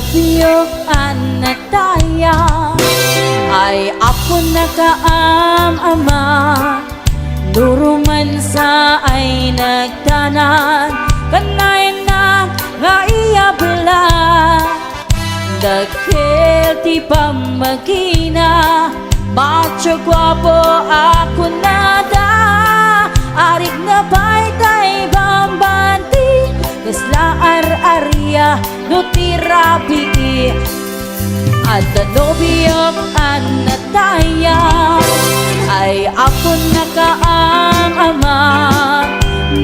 nobiyok anataya ay ako nakaam-ama. Nuruman sa ay nagtanan kanay na nga iyabla. Dagkel ti pamagina macho gwapo ako nada. Arik na baytay bambanti kasla ar-arya no tirabi. At nobiyok anataya ay ako nakaam-ama.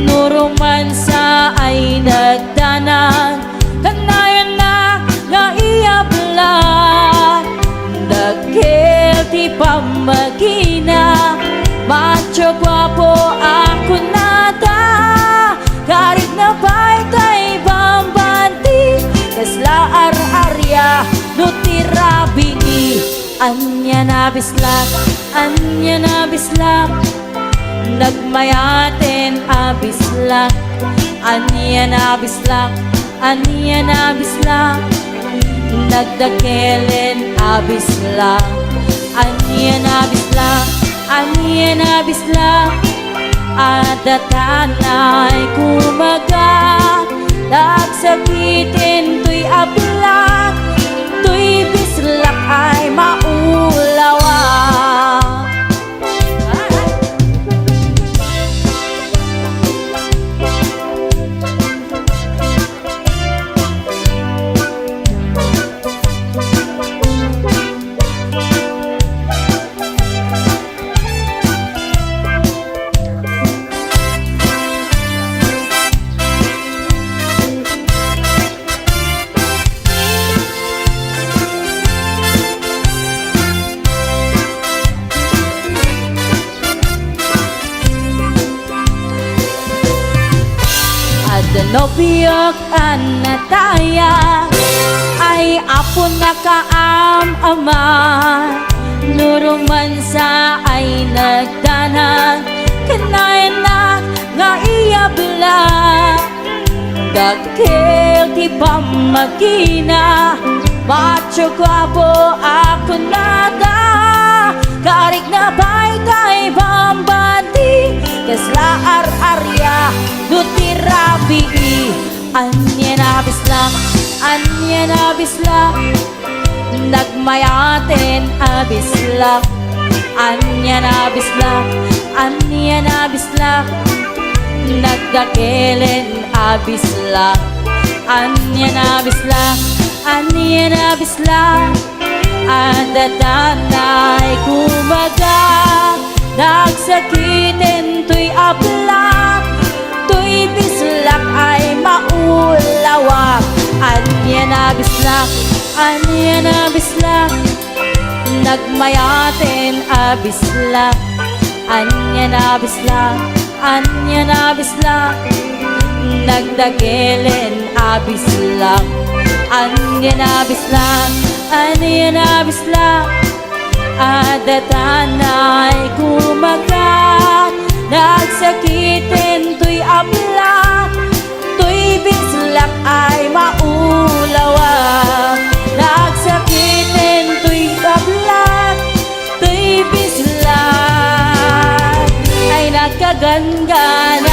Nuruman sa ay nagdanan kanayan na nga iyabla. Dagkel ti pamagina macho gwapo ako nada. Karit na baytay bambanti kasla ar-arya no tirabi. Anya na bislak, anya na bislak, nagmayaten abislak. Anya na bislak, anya na bislak, nagdakelen abislak. Anya na bislak, anya na bislak, adatanay kumaga. Nagsakitin to'y ablak, to'y bislak ay maulawa. Nobiyok anataya ay apo nakaam-ama. Nuruman sa ay nagdanan kanay na nga iyabla. Dagkel ti pamagina macho gwapo ako nada. Karik na baytay bambanti kasla ar-arya no tirabi. Anya na bislak, anya na bislak, nagmayaten abislak. Anya na bislak, anya na bislak, nagdakelen abislak. Anya na bislak, anya na bislak, adatanay kumaga. Nagsakitin to'y ablak, to'y bislak ay maulawa. Anya na bislak, anya na bislak, nagmayaten abislak. Anya na bislak, anya na bislak, nagdakelen abislak. Anya na bislak, anya na bislak, adatanay kumaga. Nagsakitin to'y ablak, to'y bislak ay maulawa. Nagsakitin to'y ablak, to'y bislak ay nagkagangganan.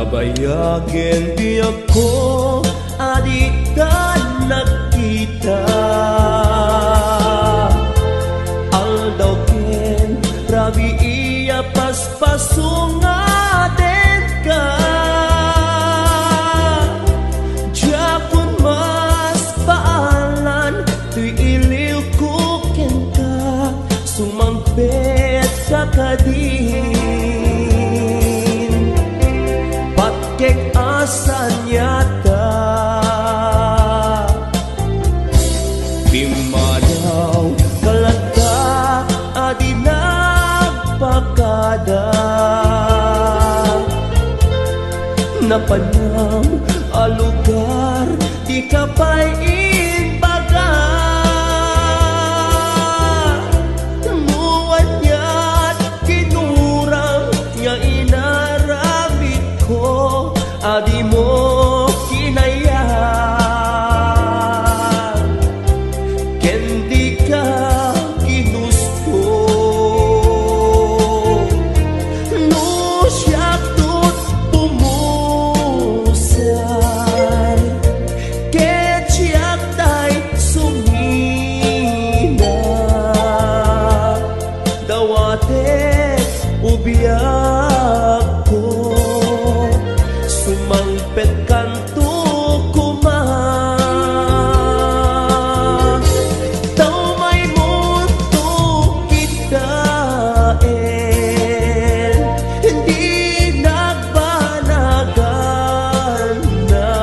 Nabayagin di ako adita nakita Aldaw ken rabi iya paspasungaten ka Japon mas paalan tuy iliw ko ken ka Sumampet ka kadin Patkek asan yata Bimanaw kalagka adi nagpakada Napanang alugar di kapay inbaga Muwan niya't kinurang nga inaramid ko Adi mo kinayang Kendi ka ginusto No siyak tut pumusay Ket siyak tay sumina Dawatet ubiyak ko Sumangpet kanto kuma Tau may mundo kita Hindi nagbanagan na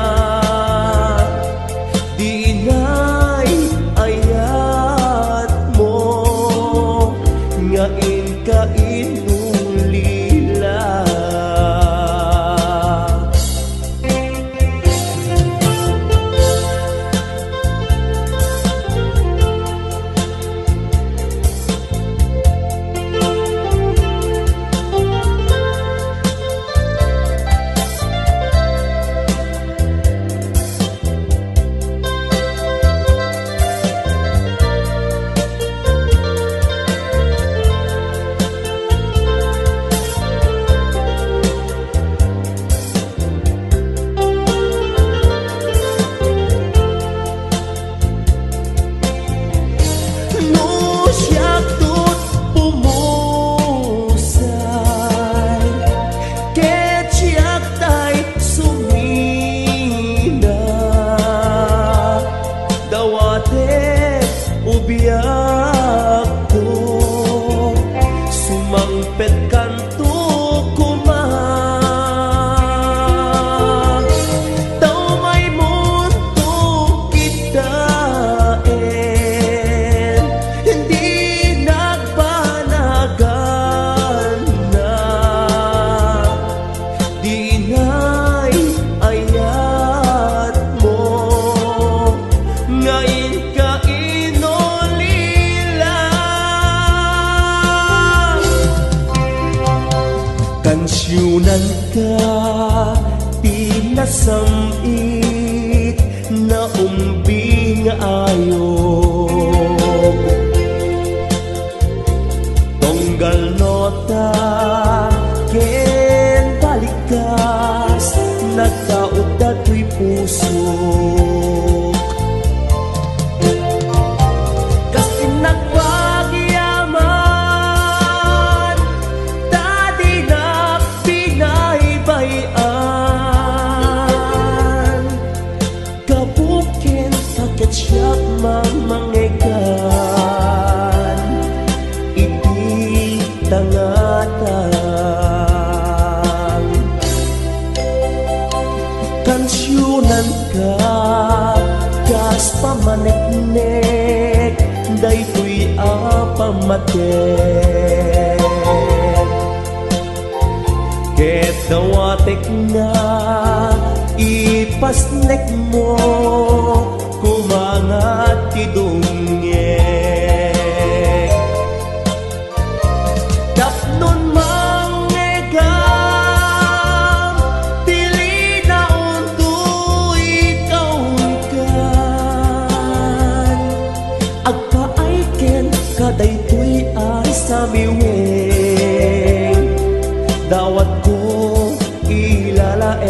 Di na'y ayat mo Ngain ka inulila Ubiyak ko Sumangpet kanto kuma Tau may mundo kita Hindi nagbanagan na Di na'y ayat mo Ngayon ka Kansyunan ka, pinasamit na umbing ayog Tonggal nota, ken balikas Nagtaod dato'y puso Kasi nagpagyaman Dadi na pinaybayan Kabukin sakit siya mamangigan Iti tangatan Kansyunan ka Kas pamanek-nek Daytoy apamatek Ket dawatek na ipasnek mo Kumangat tidungek Tapnon mangegam Pili na unto ikaw kan Agpaaiken kadaytoy ay samiweng Dawat ko ilalaeng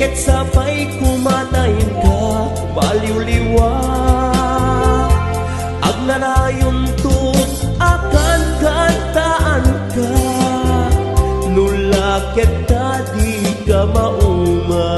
ket sabay kumatayin ka baliw-liwa agnanayon to akan kantaan ka nula ket tadi ka mauma.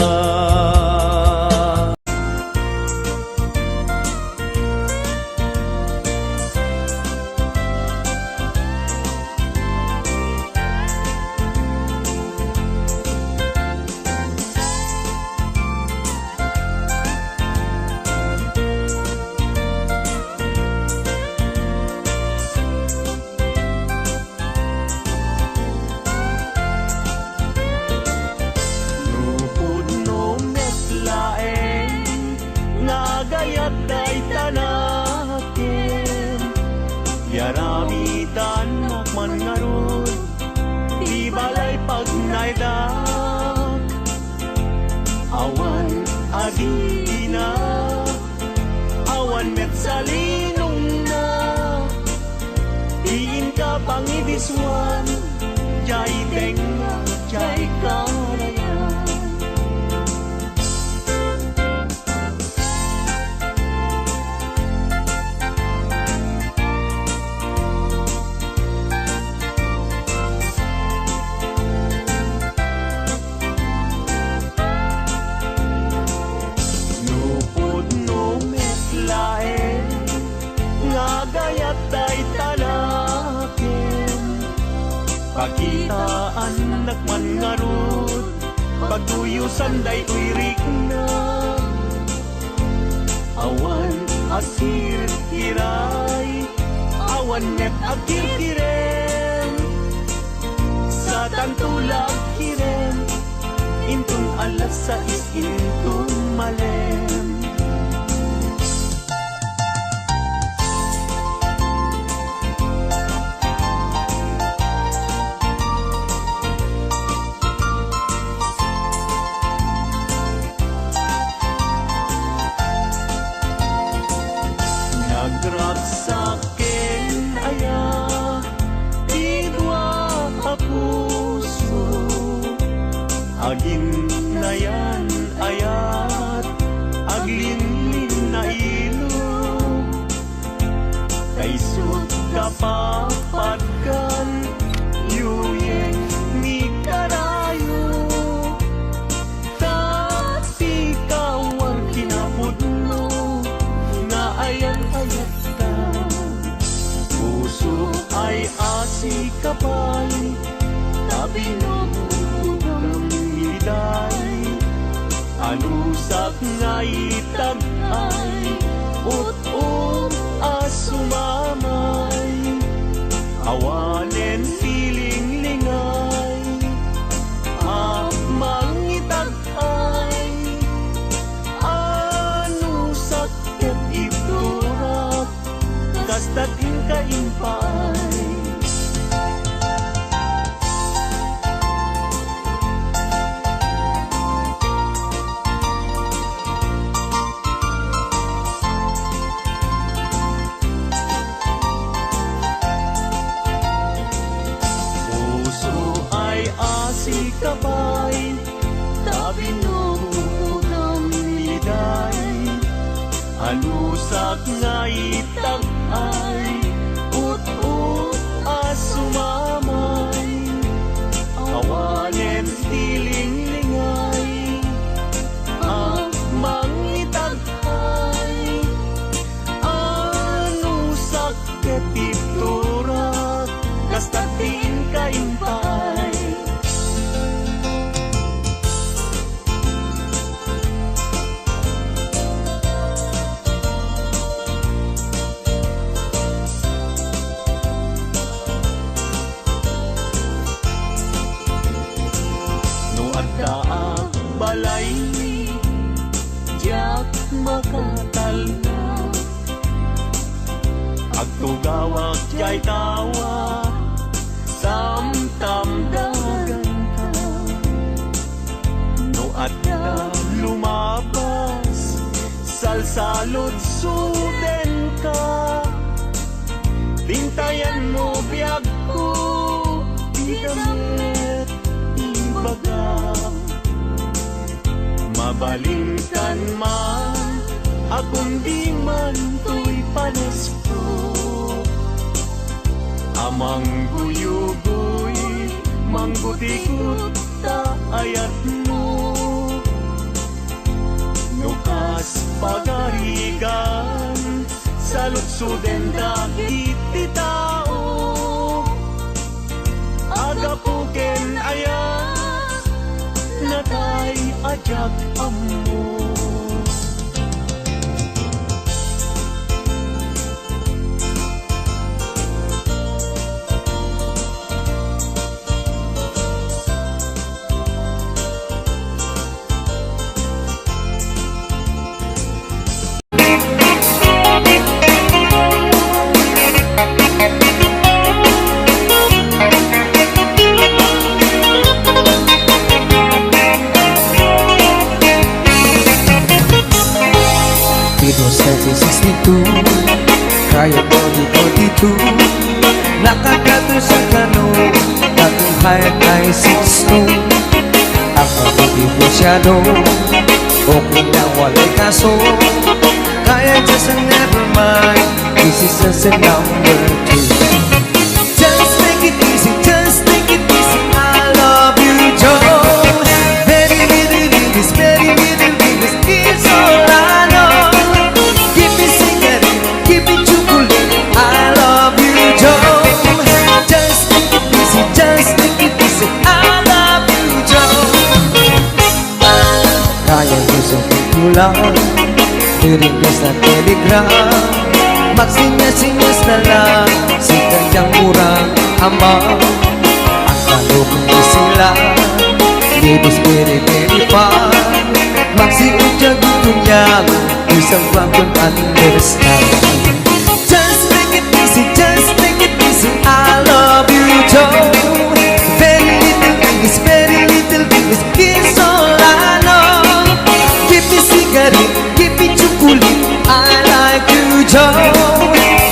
Gayat day tanakin Yaramitan nakman ngarod Di balay pag naidak Awan agina Awan met salinong na Diin ka pangibiswan Jay tenga, jay karayan Gayat day talakin Pakitaan nakman ngarod Pagtuyusan day uirik na Awan asir kiray Awan net agir kiren Sa tantulag kiren Intun alas sa intun malem Nagragsakin aya Didwa kapuso Agin na yan ayat Aglinlin na ilo Kaisut kapapatkan Yuyeng ni karayo Tati kawan kinapudno Na ayan ayat ka Puso ay asi kapay Tabinong miliday Anusak nga itag ay Ut-ut asumamay Awanen piling lingay Mangitag ay Anusak ket iturak Kastatin kaimpay si kabay Tabinong ng liday Anusak nga itag ay Ut-ut asumamay Awanen tiling lingay Mangitag ay Anusak ketiturak Kastatin kaimpay balay Diyak makatal na Agtugawak jay tawa Samtam dagan ka No at ka lumabas Salsalot suden ka Tintayan mo biyag ko Di damit imbaga mabalingkan man, akong di man to'y panasko. Amang guyugoy, manggutikot ta ayat mo. Nukas pagarigan, sa lutsuden dagiti tao. Agapuken ayas, natay ajak ammo. Kaya ko dito nakagato sa kano akong hayat ay sisto. Ako di masyado o kung na walay kaso, kaya just never mind. This is just a number 2. Just take it easy, just take it easy. I love you, Joe. Very little bit, this very little bit, this is all I know. Give me cigarette, give me chocolate. I love you, Joe. Just take it easy, just take it easy. I love you, Joe. Kaya ko sa pagkulang, nirindas na telegram. Magsinyas-sinyas na lang si kanyang murang ama. Ang kalupang di sila, libos beri-beri pa. Magsiudyag itong yang isang bangkon understand. Just take it easy, just take it easy. I love you, Joe. Very little English, very little English is all I know. Give me cigarette, give me chocolate. I like you, Joe.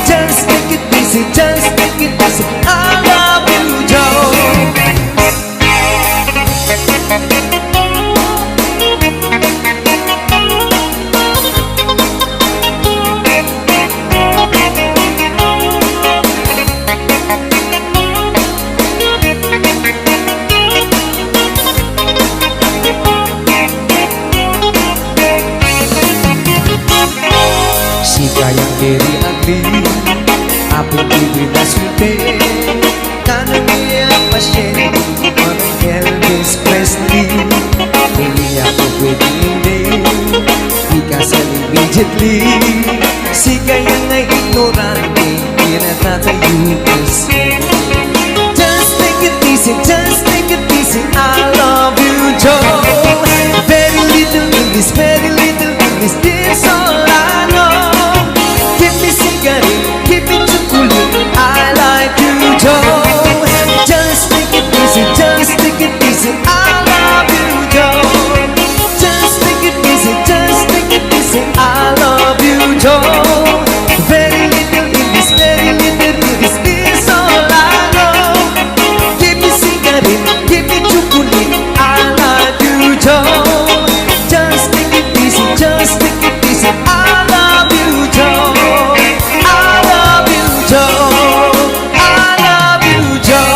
Just take it easy, just take it easy. I love you, Joe. Si kayang very ugly, apong bibig na sulti. Kanang iya pasyente, manong Elvis Presley. Hindi ako pwede hindi, di kasal immediately. Si kayang ay ignorante, di na tatayo kasi. Just take it easy, just take it easy. I love you, Joe. Very little English, very little English, this all I know. Give me cigarette, give me chocolate. I like you, Joe. Just take it easy, just take it easy. I love you, Joe. Just take it easy, just take it easy. I love you, Joe. Very little English, very little English, this all I know. Give me cigarette, give me chocolate. I like you, Joe. Just take it easy, just take it easy. I love you, Joe. I love you, Joe. I love you, Joe.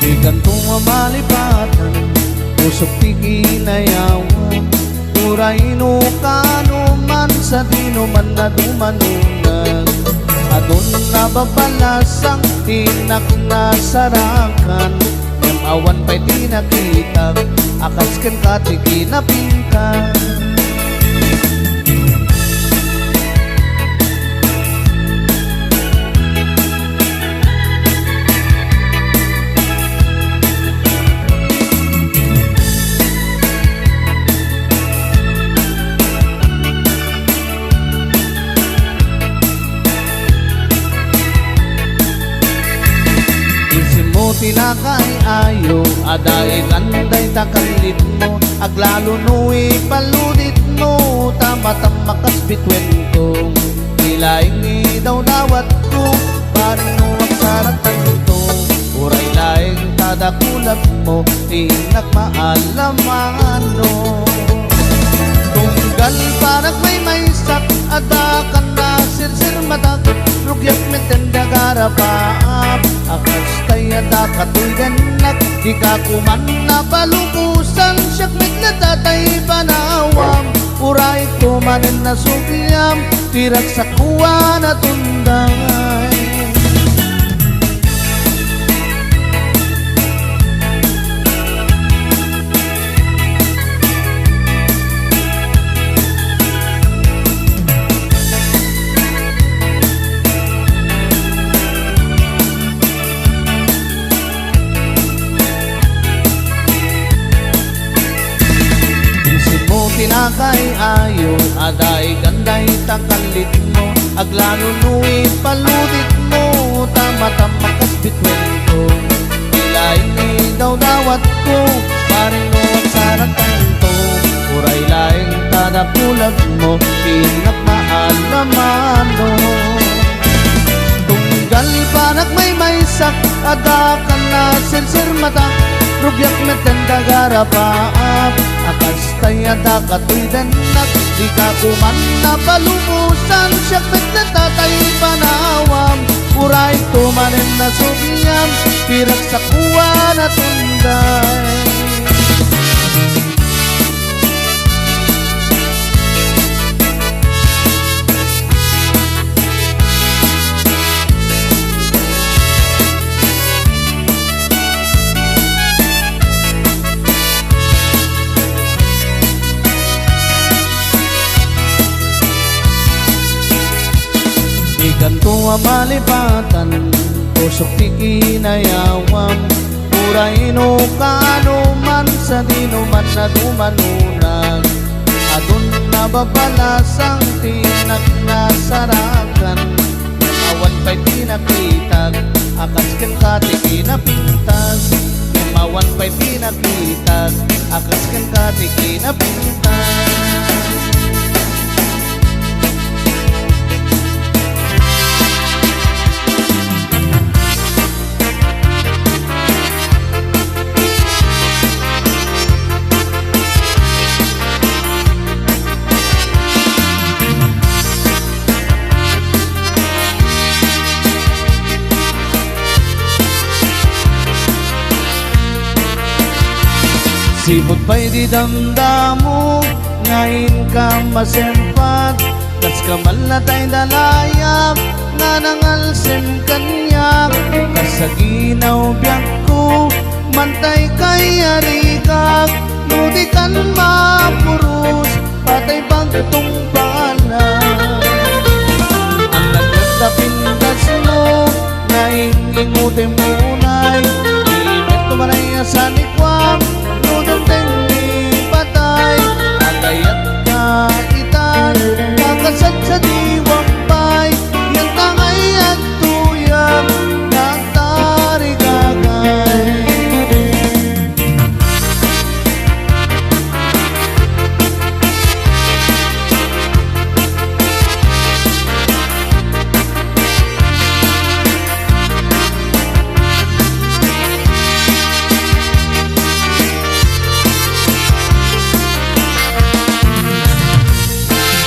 Di gantong mamalipatan, pusok tikinayawan. Uraino kano man sa dino man na dumanunan. Adun na babalasang tinak na sarakan. Yang awan pa'y di nakita, akas kan katiki na pinkan. Tinakay ayo Aday kanday takalit mo Aglalo nu'i paludit mo Tama-tama kas bitwen ko Ilaing daw dawat ko Paring nuwag saratan to Uray laing tadakulap mo Inak maalamano Tunggal parang may sak Adakan na sirsir matak Rugyat metenda garapaap Akas tayo dakatoy ganak Di ka kuman na palukusan Siyak mitlatatay panawam Uray kumanin na sugyam Tirak sa kuwa na tunday Tinakay ayo, aday ganday takalit mo Aglalo nu'i paludit mo Tama-tama kas bitwen ko Ilaing daw dawat ko Paring mo ang saratan to Uray laing tadapulag mo Pinak maalamano Tunggal panak may sak Adakan na sirsir matak Rugyak metenda garapaap Akas tayo dakatoy danak Di ka kuman na palumusan Siyak metnatatay panawam Uray tumanin na sugyam Pirak sa kuwa na tunday Ganto ang malipatan Pusok ti kinayawam Uraino kaano man Sa dinuman na dumanunag Adun na babalasang Tinak na sarakan Awan pa'y pinakitag Akas ken kati kinapintas Awan pa'y pinakitag Akas ken kati kinapintas Sipot pa'y di damdamo Ngayon ka masempat Kas kamal na ta'y dalayap Nga nangalsim kanyak Kasaginaw biyak ko Mantay kay arikak Nudi kan mapurus Patay pagtong pangalan Ang nagdapindas mo Ngayon ingutin munay Imit tumanay sa nikwam Nudong tengi patay Agayat na itan Kakasad sa diwang pay Yang tangay at tuyang Nagtarigagay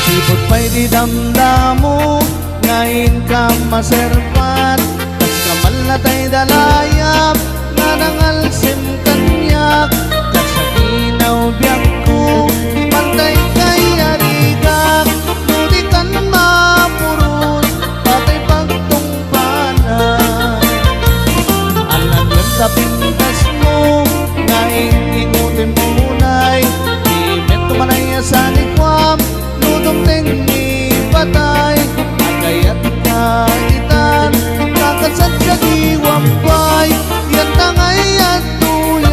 Sipot pa'y di damdamo Ngayon ka maserpat Tas kamal na ta'y dalayap Nga nangalsim kanyak Kasaginaw biyak ko Pantay kay arigak Nudi kan mapurus Patay pagtong panay Alam lang sa pintas mo Ngayon ingutin munay Imit tumanay sa likwam Nudong tengi patay Agayat kaitan Kakasad sa diwampay Yan tangay at tuya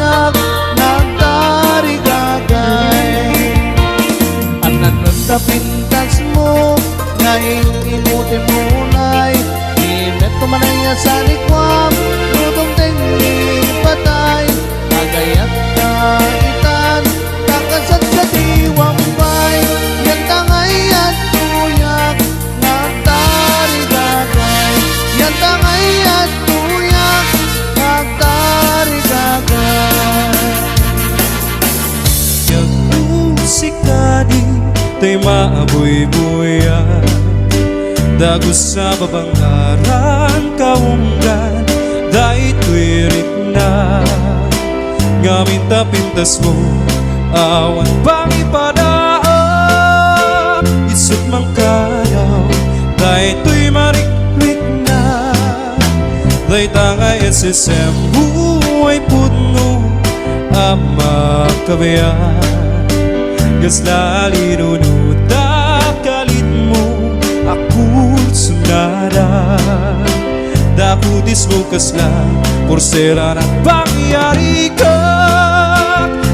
Tay maabuy-buya Dagos sa babangaran kaunggan Dahil tuwirik na Ngamin tapintas mo Awan pang ipadaan Isot mang kayaw Dahil tuy marikrik na Dahil tangay SSM Buhay puno Ama kabayan Gaslali nunuta kalit mo Ako sunada Dakutis mo kasla Porsera ng pangyari ka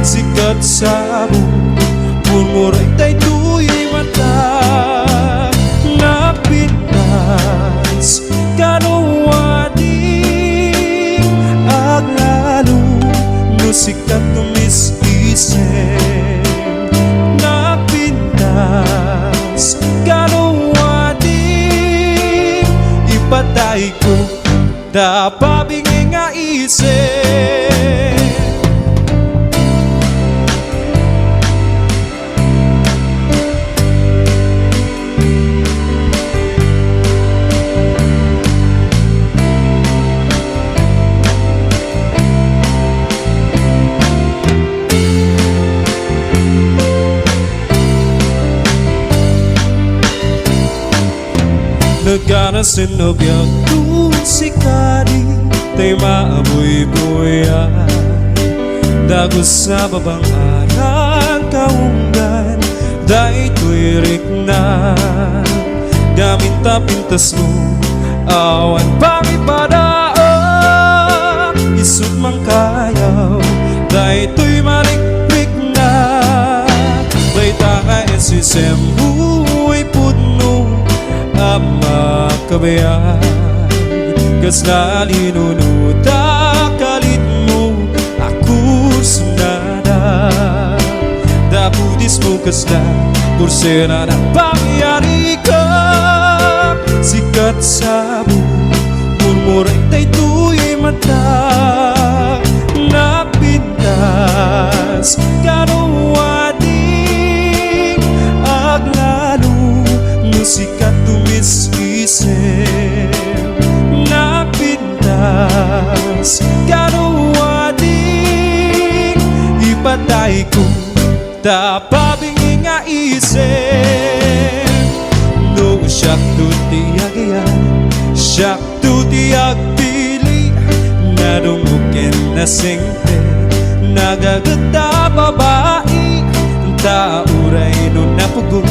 Sikat sa mo Murmuray tay tuy mata Napitas Kanuwadi Aglalo No sikat tumis-isip Napitas Kanuwadi Ipatay ko Dapabingi nga isip Nagkanasin tu si Kadi Tay maabuy-buya Dagos sa babang arang kaunggan Dahil tuwirik na Gamin tapintas mo Awan pang ipadaan Isut mang kayaw Dahil tuy marikrik na Dahil tanga SSM Buhay puno Ama kabayan Gaslali nunuta kalit mo Ako sunada Daputis mo kasla Porsera ng pangyari ka Sikat sa mo Murmuray tay tuy mata Napitas Kanuwadi Aglalo Musikat tumis-isip Napintas Kanuwadi Ipatay ko Tapabingi nga isip No siyak tu tiyagayan Siyak tu tiyag pili Nadungukin na singte Nagagata babae Tauray no napugod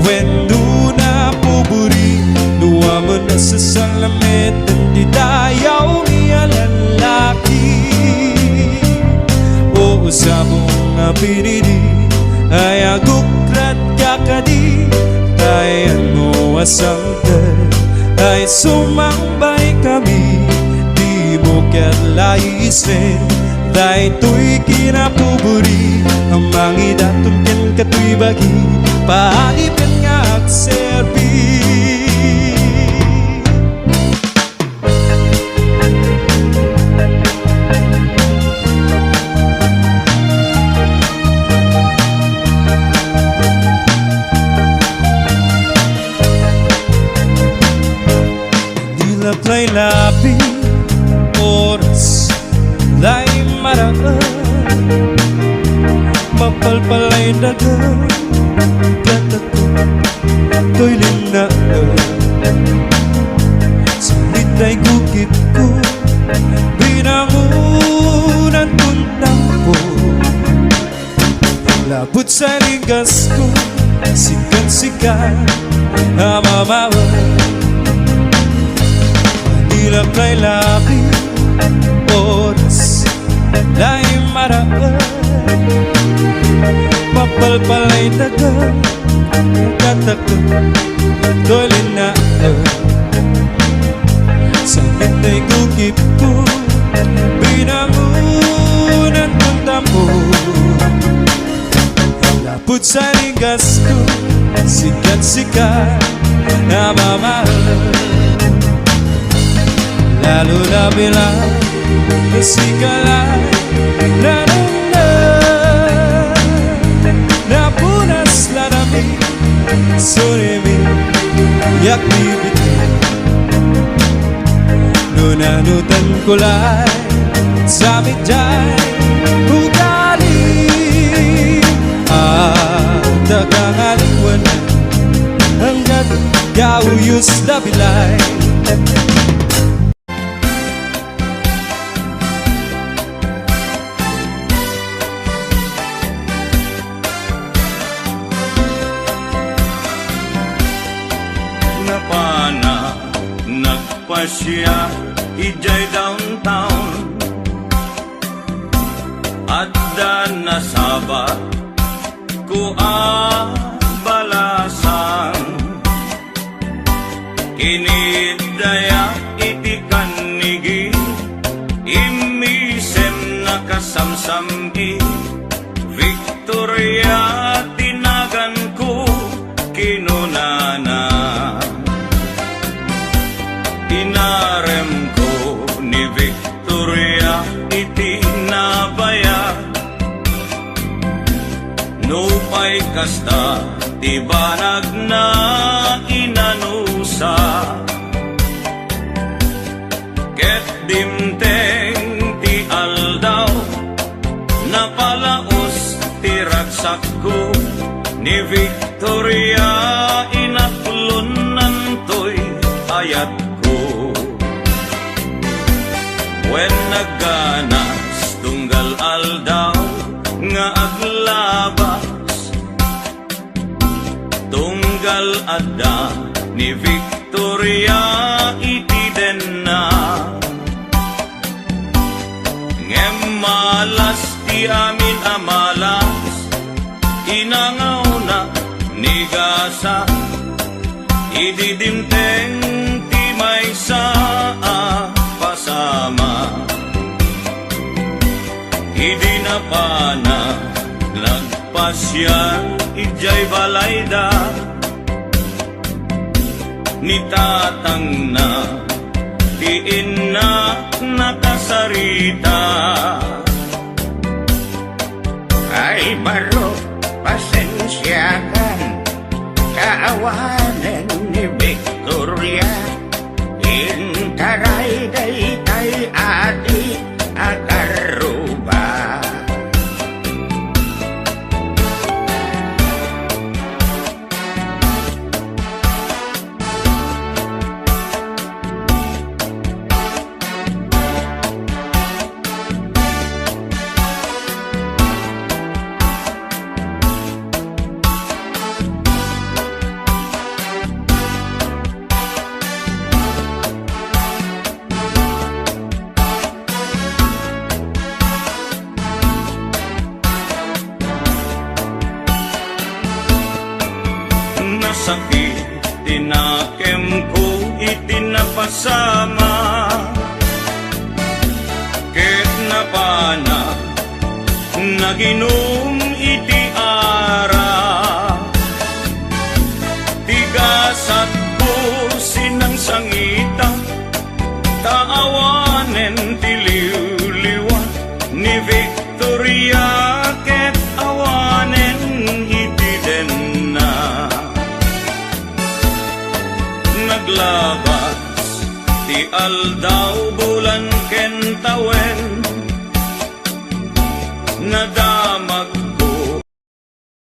When do na puburi Duwa mo na sa salamet Hindi dayaw niya lalaki O usabong nga pinili Ay agukrat kakadi Tayan mo asanggal Ay sumambay kami Di mo kerlaisin Dahil tuy kinapuburi Ang mangidatong ken katuy bagi Paalipan nga agserbi Dilaplay labi Oras Lay maraan Mapalpalay dagan To'y linaan Salita'y gukit ko Binangunan tuntang ko Labot sa ligas ko Sikat-sikat Amamawa Dilap na'y labi Oras Na'y maraan Mapalpalay dagan Katakot To'y linaan Sakit ay gukip ko Binangunan punta mo Lapot sa ligas ko Sikat-sikat Na mamahal Lalo na bilang Nasikalay Na napunas lanami activity. Nunanutan ko lang sa medyay ugali at akangaliwanan hanggat yauyos na bilay. Napana, nagpasya, ijay downtown at nasabat ko balasan. Kinidaya iti kanigi, imisem nakasamsami. Victoria tinagan ko kinunana. Inarem ko ni Victoria iti nabaya. Nupay kasta ti banag na inanusa. Ket dimteng ti aldaw napalaos ti ragsak ko ni Victoria inaklon nantoy ayat ko. When nagganas tunggal aldaw nga aglabas, tunggal adda ni Victoria iti denna. Ngem malas ti amin amalas, inangaw na ni gasa, ididimteng ti may saa pasama. Idi na pana nagpasyan ijay balayda, ni tatang na ti inna nakasarita. Ay baro, pasensyakan, kaawanan ni Victoria. Intaray day kay ati agaruba. Sakit tinakem ko itinapasama, ket napana naginom iti ara. Tigasat po sinang sangita, taawanen tiliw-liwa ni Victoria, ket awanen iti denna. Naglabas ti aldaw bulan ken tawen, nadamag